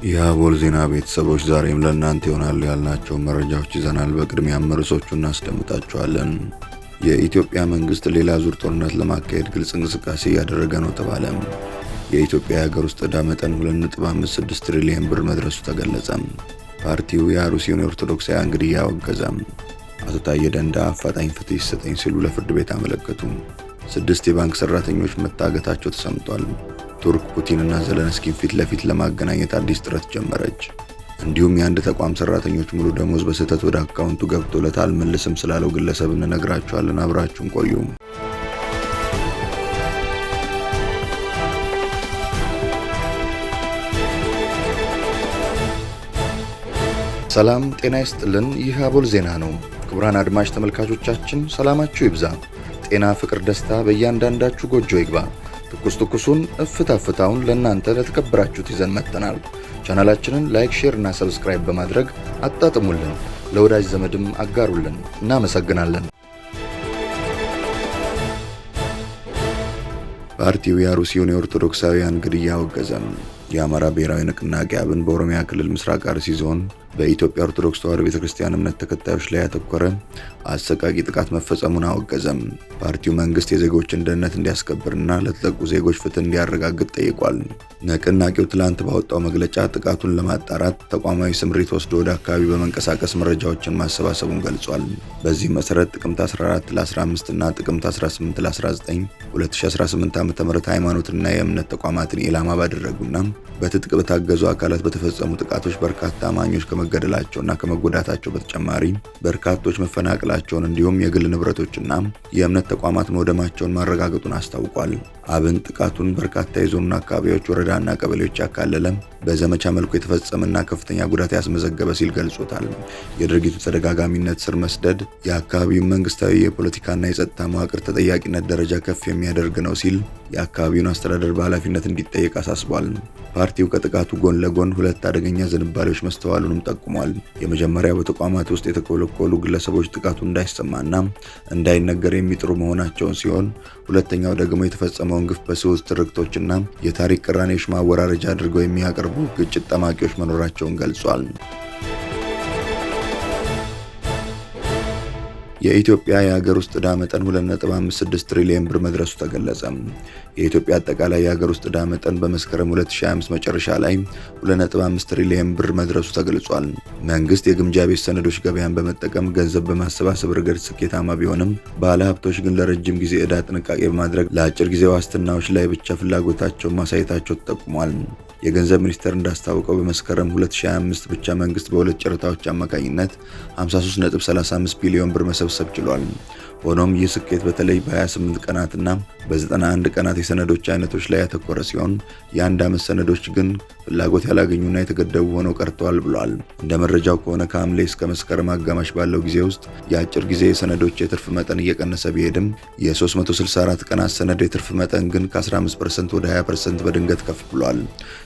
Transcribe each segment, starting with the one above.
የአቦል ዜና ቤተሰቦች ዛሬም ለእናንተ ይሆናሉ ያልናቸው መረጃዎች ይዘናል። በቅድሚያም ርዕሶቹን እናስደምጣቸዋለን። የኢትዮጵያ መንግስት ሌላ ዙር ጦርነት ለማካሄድ ግልጽ እንቅስቃሴ እያደረገ ነው ተባለ። የኢትዮጵያ የሀገር ውስጥ ዕዳ መጠን 2.56 ትሪሊዮን ብር መድረሱ ተገለጸ። ፓርቲው የአሩሲውን የኦርቶዶክሳውያን ግድያ አወገዘ። አቶ ታዬ ደንደአ አፋጣኝ ፍትህ ይሰጠኝ ሲሉ ለፍርድ ቤት አመለከቱ። 6 የባንክ ሰራተኞች መታገታቸው ተሰምቷል። ቱርክ ፑቲንና ዘለንስኪን ፊት ለፊት ለማገናኘት አዲስ ጥረት ጀመረች። እንዲሁም የአንድ ተቋም ሰራተኞች ሙሉ ደሞዝ በስህተት ወደ አካውንቱ ገብቶለታል መልስም ስላለው ግለሰብ እንነግራችኋለን። አብራችሁን ቆዩ። ሰላም ጤና ይስጥልን። ይህ አቦል ዜና ነው። ክቡራን አድማጭ ተመልካቾቻችን ሰላማችሁ ይብዛ፣ ጤና፣ ፍቅር፣ ደስታ በእያንዳንዳችሁ ጎጆ ይግባ። ትኩሱን እፍታውን ለእናንተ ለተከበራችሁት ይዘን መጥተናል። ቻናላችንን ላይክ፣ ሼር እና ሰብስክራይብ በማድረግ አጣጥሙልን፣ ለወዳጅ ዘመድም አጋሩልን። እናመሰግናለን። ፓርቲው የአሩሲውን የኦርቶዶክሳውያን ግድያ አወገዘ። የአማራ ብሔራዊ ንቅናቄ አብን በኦሮሚያ ክልል ምስራቅ አርሲ ዞን በኢትዮጵያ ኦርቶዶክስ ተዋሕዶ ቤተክርስቲያን እምነት ተከታዮች ላይ ያተኮረ አሰቃቂ ጥቃት መፈጸሙን አወገዘም። ፓርቲው መንግስት የዜጎችን ደህንነት እንዲያስከብርና ለተጠቁ ዜጎች ፍትህ እንዲያረጋግጥ ጠይቋል። ንቅናቄው ትላንት ባወጣው መግለጫ ጥቃቱን ለማጣራት ተቋማዊ ስምሪት ወስዶ ወደ አካባቢ በመንቀሳቀስ መረጃዎችን ማሰባሰቡን ገልጿል። በዚህ መሰረት ጥቅምት 14 ለ15 እና ጥቅምት 18 ለ19 2018 ዓ.ም ሃይማኖትና የእምነት ተቋማትን ኢላማ ባደረጉና በትጥቅ በታገዙ አካላት በተፈጸሙ ጥቃቶች በርካታ አማኞች ከመገደላቸውና ከመጎዳታቸው በተጨማሪ በርካቶች መፈናቀላቸውን እንዲሁም የግል ንብረቶችና የእምነት ተቋማት መውደማቸውን ማረጋገጡን አስታውቋል። አብን ጥቃቱን በርካታ የዞኑን አካባቢዎች፣ ወረዳና ቀበሌዎች ያካለለ በዘመቻ መልኩ የተፈጸመና ከፍተኛ ጉዳት ያስመዘገበ ሲል ገልጾታል። የድርጊቱ ተደጋጋሚነት ስር መስደድ የአካባቢውን መንግስታዊ የፖለቲካና የጸጥታ መዋቅር ተጠያቂነት ደረጃ ከፍ የሚያደርግ ነው ሲል የአካባቢውን አስተዳደር በኃላፊነት እንዲጠየቅ አሳስቧል። ፓርቲው ከጥቃቱ ጎን ለጎን 2 አደገኛ ዝንባሌዎች መስተዋሉንም ጠቁሟል። የመጀመሪያው በተቋማት ውስጥ የተኮለኮሉ ግለሰቦች ጥቃቱ እንዳይሰማና እንዳይነገር የሚጥሩ መሆናቸውን ሲሆን፣ ሁለተኛው ደግሞ የተፈጸመውን ግፍ በስውር ትርክቶችና የታሪክ ቅራኔዎች ማወራረጃ አድርገው የሚያቀርቡ ግጭት ጠማቂዎች መኖራቸውን ገልጿል። የኢትዮጵያ የሀገር ውስጥ ዕዳ መጠን 2.56 ትሪሊዮን ብር መድረሱ ተገለጸ። የኢትዮጵያ አጠቃላይ የሀገር ውስጥ ዕዳ መጠን በመስከረም 2025 መጨረሻ ላይ 2.5 ትሪሊዮን ብር መድረሱ ተገልጿል። መንግስት የግምጃ ቤት ሰነዶች ገበያን በመጠቀም ገንዘብ በማሰባሰብ ረገድ ስኬታማ ቢሆንም ባለ ሀብቶች ግን ለረጅም ጊዜ ዕዳ ጥንቃቄ በማድረግ ለአጭር ጊዜ ዋስትናዎች ላይ ብቻ ፍላጎታቸውን ማሳየታቸው ተጠቁሟል። የገንዘብ ሚኒስቴር እንዳስታወቀው በመስከረም 2025 ብቻ መንግስት በሁለት ጨረታዎች አማካኝነት 53.35 ቢሊዮን ብር መሰብሰብ ችሏል። ሆኖም ይህ ስኬት በተለይ በ28 ቀናትና በ91 ቀናት የሰነዶች አይነቶች ላይ ያተኮረ ሲሆን የአንድ ዓመት ሰነዶች ግን ፍላጎት ያላገኙና የተገደቡ ሆነው ቀርተዋል ብሏል። እንደ መረጃው ከሆነ ከሐምሌ እስከ መስከረም አጋማሽ ባለው ጊዜ ውስጥ የአጭር ጊዜ የሰነዶች የትርፍ መጠን እየቀነሰ ቢሄድም የ364 ቀናት ሰነድ የትርፍ መጠን ግን ከ15% ወደ 20% በድንገት ከፍ ብሏል።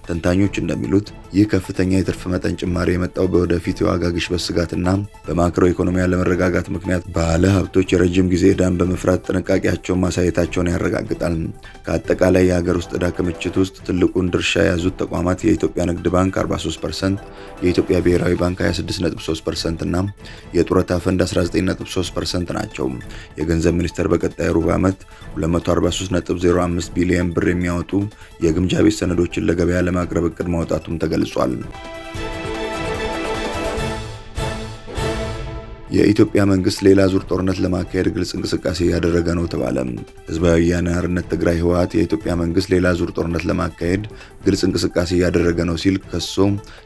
ተንታኞች እንደሚሉት ይህ ከፍተኛ የትርፍ መጠን ጭማሪ የመጣው በወደፊት የዋጋ ግሽበት ስጋትና በማክሮ ኢኮኖሚ አለመረጋጋት ምክንያት ባለ ሀብቶች የረጅም ጊዜ ዕዳን በመፍራት ጥንቃቄያቸውን ማሳየታቸውን ያረጋግጣል። ከአጠቃላይ የሀገር ውስጥ ዕዳ ክምችት ውስጥ ትልቁን ድርሻ የያዙት ተቋማት የኢትዮጵያ ንግድ ባንክ 43%፣ የኢትዮጵያ ብሔራዊ ባንክ 26.3% እና የጡረታ ፈንድ 19.3% ናቸው። የገንዘብ ሚኒስቴር በቀጣይ ሩብ ዓመት 243.05 ቢሊዮን ብር የሚያወጡ የግምጃ ቤት ሰነዶችን ለገበያ ለማቅረብ እቅድ ማውጣቱም ተገልጿል። የኢትዮጵያ መንግስት ሌላ ዙር ጦርነት ለማካሄድ ግልጽ እንቅስቃሴ እያደረገ ነው ተባለ። ህዝባዊ ወያነ ሓርነት ትግራይ ህወሓት የኢትዮጵያ መንግስት ሌላ ዙር ጦርነት ለማካሄድ ግልጽ እንቅስቃሴ እያደረገ ነው ሲል ከሶ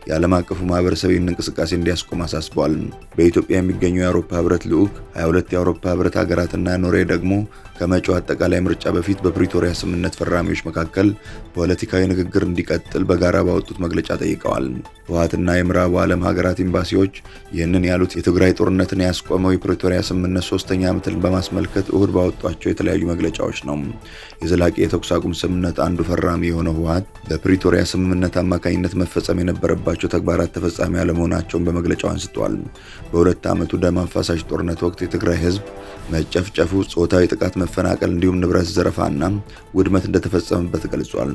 የዓለም አቀፉ ማህበረሰብ ይህን እንቅስቃሴ እንዲያስቆም አሳስቧል። በኢትዮጵያ የሚገኘው የአውሮፓ ህብረት ልዑክ 22 የአውሮፓ ህብረት ሀገራትና ኖርዌይ ደግሞ ከመጪው አጠቃላይ ምርጫ በፊት በፕሪቶሪያ ስምምነት ፈራሚዎች መካከል ፖለቲካዊ ንግግር እንዲቀጥል በጋራ ባወጡት መግለጫ ጠይቀዋል። ህወሓትና የምዕራቡ ዓለም ሀገራት ኤምባሲዎች ይህንን ያሉት የትግራይ ጦርነትን ያስቆመው የፕሪቶሪያ ስምምነት 3ኛ ዓመትን በማስመልከት እሁድ ባወጧቸው የተለያዩ መግለጫዎች ነው። የዘላቂ የተኩስ አቁም ስምምነት አንዱ ፈራሚ የሆነው ህወሓት በፕሪቶሪያ ስምምነት አማካኝነት መፈጸም የነበረባቸው ተግባራት ተፈጻሚ ያለመሆናቸውን በመግለጫው አንስተዋል። በሁለት ዓመቱ ደም አፋሳሽ ጦርነት ወቅት የትግራይ ህዝብ መጨፍጨፉ፣ ጾታዊ ጥቃት፣ መፈናቀል እንዲሁም ንብረት ዘረፋና ውድመት እንደተፈጸመበት ገልጿል።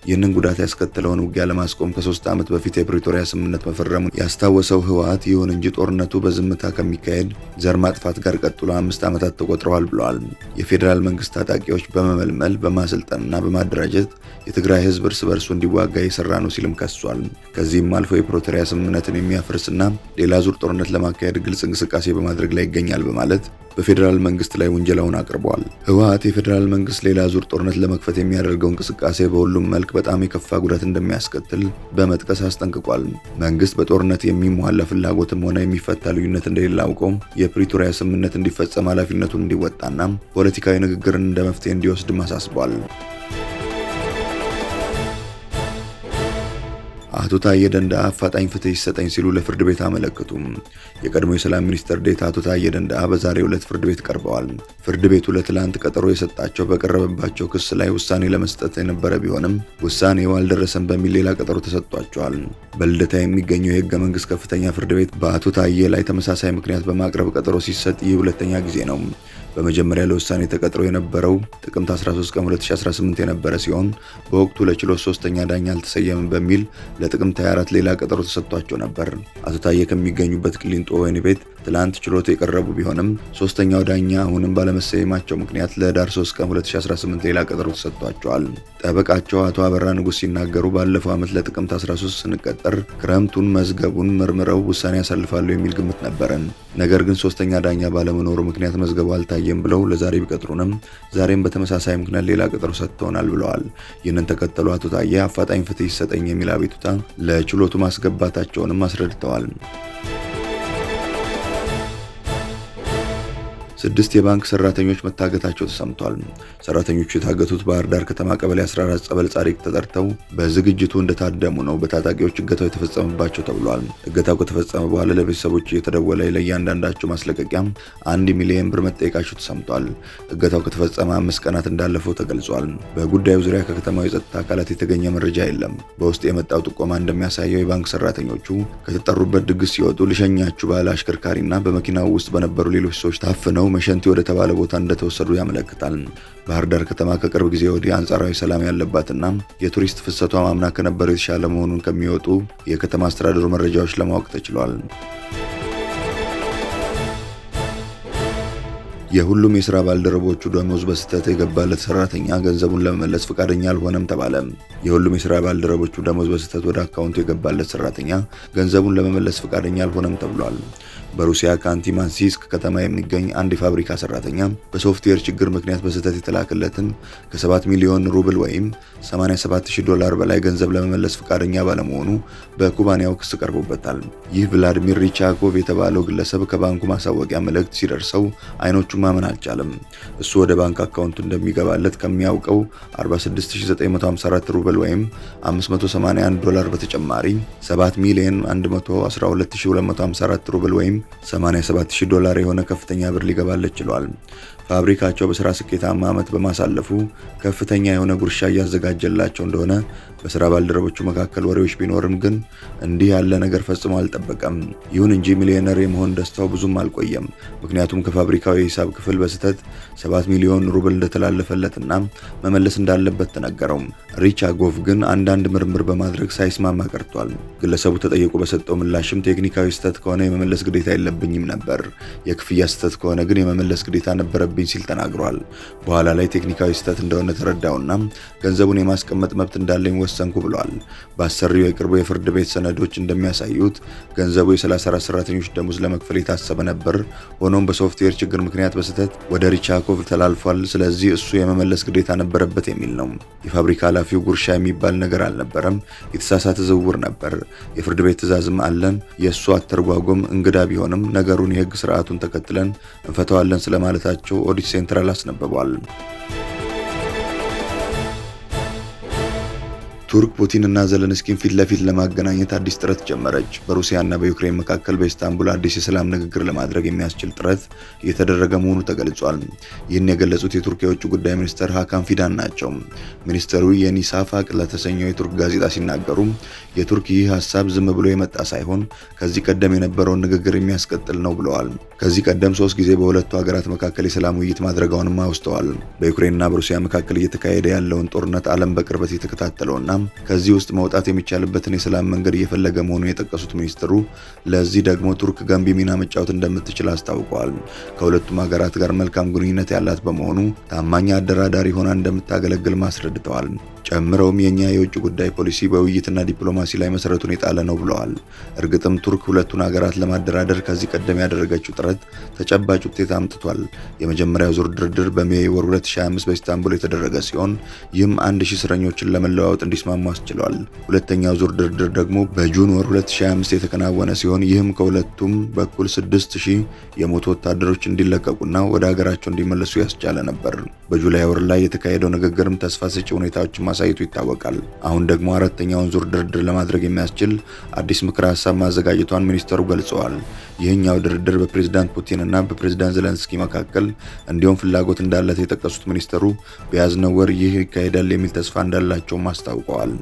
ይህንን ጉዳት ያስከተለውን ውጊያ ለማስቆም ከ3 ዓመት በፊት የፕሪቶሪያ ስምምነት መፈረሙን ያስታወሰው ህወሓት ይሁን እንጂ ጦርነቱ በዝምታ ከሚካሄድ ዘር ማጥፋት ጋር ቀጥሎ 5 ዓመታት ተቆጥረዋል ብለዋል። የፌዴራል መንግስት ታጣቂዎች በመመልመል በማሰልጠንና በማደራጀት የትግራይ ህዝብ እርስ በርሱ እንዲዋጋ የሰራ ነው ሲልም ከሷል። ከዚህም አልፎ የፕሪቶሪያ ስምምነትን የሚያፈርስና ሌላ ዙር ጦርነት ለማካሄድ ግልጽ እንቅስቃሴ በማድረግ ላይ ይገኛል በማለት በፌዴራል መንግስት ላይ ውንጀላውን አቅርበዋል። ህወሓት የፌዴራል መንግስት ሌላ ዙር ጦርነት ለመክፈት የሚያደርገው እንቅስቃሴ በሁሉም መልክ በጣም የከፋ ጉዳት እንደሚያስከትል በመጥቀስ አስጠንቅቋል። መንግስት በጦርነት የሚሟላ ፍላጎትም ሆነ የሚፈታ ልዩነት እንደሌለ አውቀው የፕሪቶሪያ ስምምነት እንዲፈጸም ኃላፊነቱን እንዲወጣና ፖለቲካዊ ንግግርን እንደ መፍትሄ እንዲወስድም አሳስቧል። አቶ ታዬ ደንደአ አፋጣኝ ፍትህ ይሰጠኝ ሲሉ ለፍርድ ቤት አመለከቱም። የቀድሞ የሰላም ሚኒስትር ዴኤታ አቶ ታዬ ደንደአ በዛሬው ዕለት ፍርድ ቤት ቀርበዋል። ፍርድ ቤቱ ለትላንት ቀጠሮ የሰጣቸው በቀረበባቸው ክስ ላይ ውሳኔ ለመስጠት የነበረ ቢሆንም ውሳኔው አልደረሰም በሚል ሌላ ቀጠሮ ተሰጥቷቸዋል። በልደታ የሚገኘው የህገ መንግስት ከፍተኛ ፍርድ ቤት በአቶ ታዬ ላይ ተመሳሳይ ምክንያት በማቅረብ ቀጠሮ ሲሰጥ ይህ ሁለተኛ ጊዜ ነው። በመጀመሪያ ለውሳኔ ተቀጥሮ የነበረው ጥቅምት 13 ቀን 2018 የነበረ ሲሆን በወቅቱ ለችሎት ሶስተኛ ዳኛ አልተሰየመም በሚል ለጥቅምት 24 ሌላ ቀጠሮ ተሰጥቷቸው ነበር። አቶ ታዬ ከሚገኙበት ቅሊንጦ ወህኒ ቤት ትላንት ችሎት የቀረቡ ቢሆንም ሶስተኛው ዳኛ አሁንም ባለመሰየማቸው ምክንያት ለህዳር 3 ቀን 2018 ሌላ ቀጠሮ ተሰጥቷቸዋል። ጠበቃቸው አቶ አበራ ንጉስ ሲናገሩ ባለፈው ዓመት ለጥቅምት 13 ስንቀጠር ክረምቱን መዝገቡን መርምረው ውሳኔ ያሳልፋሉ የሚል ግምት ነበረን። ነገር ግን ሶስተኛ ዳኛ ባለመኖሩ ምክንያት መዝገቡ አልታየም ብለው ለዛሬ ቢቀጥሩንም ዛሬም በተመሳሳይ ምክንያት ሌላ ቀጠሮ ሰጥተውናል ብለዋል። ይህንን ተከትሎ አቶ ታዬ አፋጣኝ ፍትህ ይሰጠኝ የሚል አቤቱታ ለችሎቱ ማስገባታቸውንም አስረድተዋል። 6 የባንክ ሰራተኞች መታገታቸው ተሰምቷል። ሰራተኞቹ የታገቱት ባህር ዳር ከተማ ቀበሌ 14 ጸበል ጻሪቅ ተጠርተው በዝግጅቱ እንደታደሙ ነው በታጣቂዎች እገታው የተፈጸመባቸው ተብሏል። እገታው ከተፈጸመ በኋላ ለቤተሰቦች እየተደወለ ለእያንዳንዳቸው ማስለቀቂያ 1 ሚሊዮን ብር መጠየቃቸው ተሰምቷል። እገታው ከተፈጸመ 5 ቀናት እንዳለፈው ተገልጿል። በጉዳዩ ዙሪያ ከከተማው የጸጥታ አካላት የተገኘ መረጃ የለም። በውስጥ የመጣው ጥቆማ እንደሚያሳየው የባንክ ሰራተኞቹ ከተጠሩበት ድግስ ሲወጡ ልሸኛችሁ ባለ አሽከርካሪና በመኪናው ውስጥ በነበሩ ሌሎች ሰዎች ታፍነው መሸንቲ ወደ ተባለ ቦታ እንደተወሰዱ ያመለክታል። ባህር ዳር ከተማ ከቅርብ ጊዜ ወዲህ አንጻራዊ ሰላም ያለባትና የቱሪስት ፍሰቷ ማምና ከነበረው የተሻለ መሆኑን ከሚወጡ የከተማ አስተዳደሩ መረጃዎች ለማወቅ ተችሏል። የሁሉም የሥራ ባልደረቦቹ ደሞዝ በስህተት የገባለት ሰራተኛ ገንዘቡን ለመመለስ ፈቃደኛ አልሆነም ተባለ። የሁሉም የሥራ ባልደረቦቹ ደሞዝ በስህተት ወደ አካውንቱ የገባለት ሰራተኛ ገንዘቡን ለመመለስ ፈቃደኛ አልሆነም ተብሏል። በሩሲያ ካንቲማንሲስክ ከተማ የሚገኝ አንድ የፋብሪካ ሰራተኛ በሶፍትዌር ችግር ምክንያት በስህተት የተላከለትን ከ7 ሚሊዮን ሩብል ወይም $87,000 በላይ ገንዘብ ለመመለስ ፈቃደኛ ባለመሆኑ በኩባንያው ክስ ቀርቦበታል። ይህ ቭላድሚር ሪቻኮቭ የተባለው ግለሰብ ከባንኩ ማሳወቂያ መልእክት ሲደርሰው አይኖቹ ማመን አልቻለም። እሱ ወደ ባንክ አካውንቱ እንደሚገባለት ከሚያውቀው 46954 ሩብል ወይም $581 በተጨማሪ $7,112,254 ሩብል ወይም $87,000 የሆነ ከፍተኛ ብር ሊገባለት ችሏል። ፋብሪካቸው በስራ ስኬታማ ዓመት በማሳለፉ ከፍተኛ የሆነ ጉርሻ እያዘጋጀላቸው እንደሆነ በስራ ባልደረቦቹ መካከል ወሬዎች ቢኖርም ግን እንዲህ ያለ ነገር ፈጽሞ አልጠበቀም። ይሁን እንጂ ሚሊዮነር የመሆን ደስታው ብዙም አልቆየም። ምክንያቱም ከፋብሪካው የሂሳብ ክፍል በስህተት 7 ሚሊዮን ሩብል እንደተላለፈለትና መመለስ እንዳለበት ተነገረው። ሪቻኮቭ ግን አንዳንድ ምርምር በማድረግ ሳይስማማ ቀርቷል። ግለሰቡ ተጠይቆ በሰጠው ምላሽም ቴክኒካዊ ስህተት ከሆነ የመመለስ ግዴታ የለብኝም ነበር፣ የክፍያ ስህተት ከሆነ ግን የመመለስ ግዴታ ነበረብኝ ሲል ተናግሯል። በኋላ ላይ ቴክኒካዊ ስህተት እንደሆነ ተረዳውና ገንዘቡን የማስቀመጥ መብት እንዳለኝ ወሰንኩ ብሏል። በአሰሪው የቅርቡ የፍርድ ቤት ሰነዶች እንደሚያሳዩት ገንዘቡ የ34 ሰራተኞች ደሞዝ ለመክፈል የታሰበ ነበር። ሆኖም በሶፍትዌር ችግር ምክንያት በስህተት ወደ ሪቻኮቭ ተላልፏል። ስለዚህ እሱ የመመለስ ግዴታ ነበረበት የሚል ነው። የፋብሪካ ኃላፊው ጉርሻ የሚባል ነገር አልነበረም፣ የተሳሳተ ዝውውር ነበር፣ የፍርድ ቤት ትዕዛዝም አለን። የእሱ አተርጓጎም እንግዳ ቢሆንም ነገሩን የህግ ስርዓቱን ተከትለን እንፈተዋለን ስለማለታቸው ኦዲት ሴንትራል አስነብቧል። ቱርክ ፑቲንና ዘለንስኪን ፊት ለፊት ለማገናኘት አዲስ ጥረት ጀመረች። በሩሲያና በዩክሬን መካከል በኢስታንቡል አዲስ የሰላም ንግግር ለማድረግ የሚያስችል ጥረት እየተደረገ መሆኑ ተገልጿል። ይህን የገለጹት የቱርክ የውጭ ጉዳይ ሚኒስትር ሃካን ፊዳን ናቸው። ሚኒስትሩ የኒ ሳፋቅ ለተሰኘው የቱርክ ጋዜጣ ሲናገሩ የቱርክ ይህ ሀሳብ ዝም ብሎ የመጣ ሳይሆን ከዚህ ቀደም የነበረውን ንግግር የሚያስቀጥል ነው ብለዋል። ከዚህ ቀደም 3 ጊዜ በሁለቱ ሀገራት መካከል የሰላም ውይይት ማድረጋቸውንም አውስተዋል። በዩክሬንና በሩሲያ መካከል እየተካሄደ ያለውን ጦርነት ዓለም በቅርበት የተከታተለውና ከዚህ ውስጥ መውጣት የሚቻልበትን የሰላም መንገድ እየፈለገ መሆኑን የጠቀሱት ሚኒስትሩ ለዚህ ደግሞ ቱርክ ገንቢ ሚና መጫወት እንደምትችል አስታውቀዋል። ከሁለቱም ሀገራት ጋር መልካም ግንኙነት ያላት በመሆኑ ታማኝ አደራዳሪ ሆና እንደምታገለግል አስረድተዋል። ጨምረውም የኛ የውጭ ጉዳይ ፖሊሲ በውይይትና ዲፕሎማሲ ላይ መሰረቱን የጣለ ነው ብለዋል። እርግጥም ቱርክ ሁለቱን ሀገራት ለማደራደር ከዚህ ቀደም ያደረገችው ጥረት ተጨባጭ ውጤት አምጥቷል። የመጀመሪያው ዙር ድርድር በሜይ ወር 2025 በኢስታንቡል የተደረገ ሲሆን ይህም 1000 እስረኞችን ለመለዋወጥ እንዲስማሙ አስችሏል። ሁለተኛው ዙር ድርድር ደግሞ በጁን ወር 2025 የተከናወነ ሲሆን ይህም ከሁለቱም በኩል 6000 የሞቱ ወታደሮች እንዲለቀቁና ወደ ሀገራቸው እንዲመለሱ ያስቻለ ነበር። በጁላይ ወር ላይ የተካሄደው ንግግርም ተስፋ ሰጪ ሁኔታዎችን ማሳየቱ ይታወቃል። አሁን ደግሞ አራተኛውን ዙር ድርድር ለማድረግ የሚያስችል አዲስ ምክረ ሀሳብ ማዘጋጀቷን ሚኒስተሩ ገልጸዋል። ይህኛው ድርድር በፕሬዝዳንት ፑቲን እና በፕሬዝዳንት ዘለንስኪ መካከል እንዲሁም ፍላጎት እንዳለት የጠቀሱት ሚኒስተሩ በያዝነው ወር ይህ ይካሄዳል የሚል ተስፋ እንዳላቸውም አስታውቀዋል።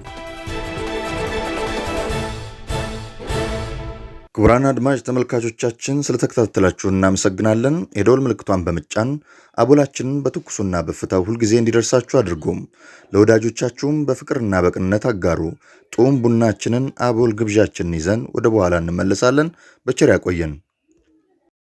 ክቡራን አድማጭ ተመልካቾቻችን ስለተከታተላችሁ እናመሰግናለን። የደወል ምልክቷን በመጫን አቦላችንን በትኩሱና በፍታው ሁልጊዜ እንዲደርሳችሁ አድርጉም። ለወዳጆቻችሁም በፍቅርና በቅንነት አጋሩ። ጡም ቡናችንን አቦል ግብዣችንን ይዘን ወደ በኋላ እንመለሳለን። በቸር ያቆየን።